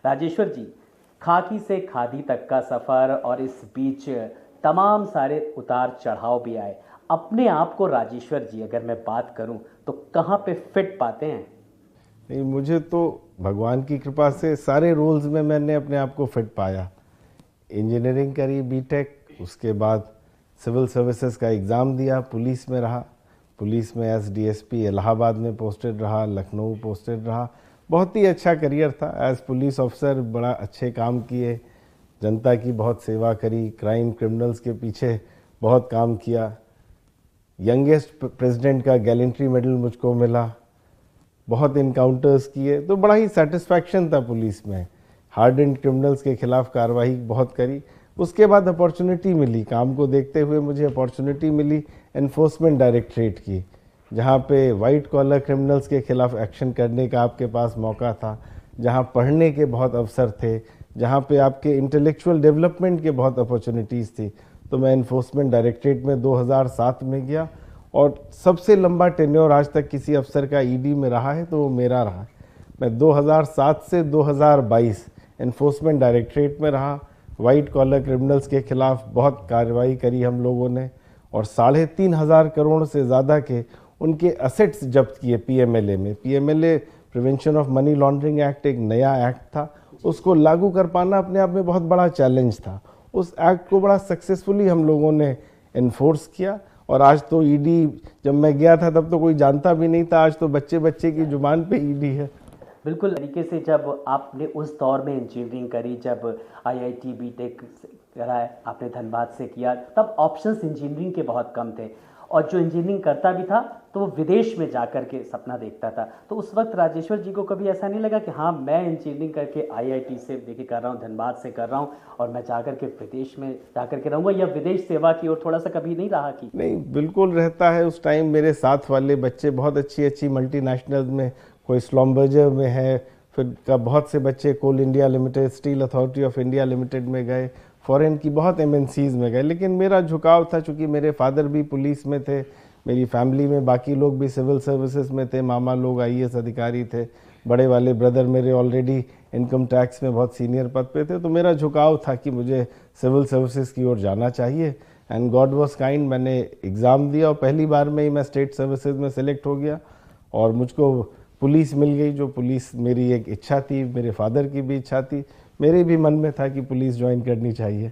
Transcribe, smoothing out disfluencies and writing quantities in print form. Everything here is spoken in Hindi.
राजेश्वर जी, खाकी से खादी तक का सफ़र और इस बीच तमाम सारे उतार चढ़ाव भी आए। अपने आप को राजेश्वर जी अगर मैं बात करूं तो कहाँ पे फिट पाते हैं? नहीं, मुझे तो भगवान की कृपा से सारे रोल्स में मैंने अपने आप को फिट पाया। इंजीनियरिंग करी, बीटेक, उसके बाद सिविल सर्विसेज का एग्ज़ाम दिया, पुलिस में रहा, पुलिस में एस डीएसपी इलाहाबाद में पोस्टेड रहा, लखनऊ पोस्टेड रहा। बहुत ही अच्छा करियर था एज पुलिस ऑफिसर, बड़ा अच्छे काम किए, जनता की बहुत सेवा करी, क्राइम क्रिमिनल्स के पीछे बहुत काम किया। यंगेस्ट प्रेसिडेंट का गैलेंट्री मेडल मुझको मिला, बहुत इनकाउंटर्स किए, तो बड़ा ही सेटिस्फैक्शन था पुलिस में। हार्ड एंड क्रिमिनल्स के खिलाफ कार्रवाई बहुत करी। उसके बाद अपॉर्चुनिटी मिली, काम को देखते हुए मुझे अपॉर्चुनिटी मिली एनफोर्समेंट डायरेक्टरेट की, जहाँ पे वाइट कॉलर क्रिमिनल्स के खिलाफ एक्शन करने का आपके पास मौका था, जहाँ पढ़ने के बहुत अवसर थे, जहाँ पे आपके इंटेलेक्चुअल डेवलपमेंट के बहुत अपॉर्चुनिटीज़ थी। तो मैं एनफोर्समेंट डायरेक्टरेट में 2007 में गया, और सबसे लंबा टेन्योर आज तक किसी अफसर का ईडी में रहा है तो वो मेरा रहा। मैं 2007 से 2022 एनफोर्समेंट डायरेक्टरेट में रहा। वाइट कॉलर क्रिमिनल्स के खिलाफ बहुत कार्रवाई करी हम लोगों ने, और 3,500 करोड़ से ज़्यादा के उनके असेट्स जब्त किए पीएमएलए में। PMLA prevention of money laundering act एक नया एक्ट था, उसको लागू कर पाना अपने आप में बहुत बड़ा चैलेंज था। उस एक्ट को बड़ा सक्सेसफुली हम लोगों ने इन्फोर्स किया, और आज तो ईडी, जब मैं गया था तब तो कोई जानता भी नहीं था, आज तो बच्चे बच्चे की जुबान पे ईडी है। बिल्कुल तरीके से जब आपने उस दौर में इंजीनियरिंग करी, जब आईआईटी बीटेक करा है आपने धनबाद से किया, तब ऑप्शंस इंजीनियरिंग के बहुत कम थे, और जो इंजीनियरिंग करता भी था तो वो विदेश में जाकर के सपना देखता था। तो उस वक्त राजेश्वर जी को कभी ऐसा नहीं लगा कि हाँ, मैं इंजीनियरिंग करके आईआईटी से देखिए कर रहा हूँ, धनबाद से कर रहा हूँ, और मैं जाकर के विदेश में जाकर के रहूँगा, या विदेश सेवा की ओर थोड़ा सा कभी नहीं रहा कि? नहीं, बिल्कुल रहता है। उस टाइम मेरे साथ वाले बच्चे बहुत अच्छी अच्छी मल्टीनेशनल में, कोई स्लॉम्बर्जर में है, फिर का बहुत से बच्चे Coal India Limited, Steel Authority of India Limited में गए, फॉरेन की बहुत एमएनसीज में गए। लेकिन मेरा झुकाव था, चूँकि मेरे फादर भी पुलिस में थे, मेरी फैमिली में बाकी लोग भी सिविल सर्विसेज में थे, मामा लोग आईएएस अधिकारी थे, बड़े वाले ब्रदर मेरे ऑलरेडी इनकम टैक्स में बहुत सीनियर पद पे थे। तो मेरा झुकाव था कि मुझे सिविल सर्विसेज की ओर जाना चाहिए, एंड गॉड वॉज काइंड। मैंने एग्ज़ाम दिया और पहली बार में ही मैं स्टेट सर्विसेज में सेलेक्ट हो गया, और मुझको पुलिस मिल गई, जो पुलिस मेरी एक इच्छा थी, मेरे फादर की भी इच्छा थी, मेरे भी मन में था कि पुलिस ज्वाइन करनी चाहिए।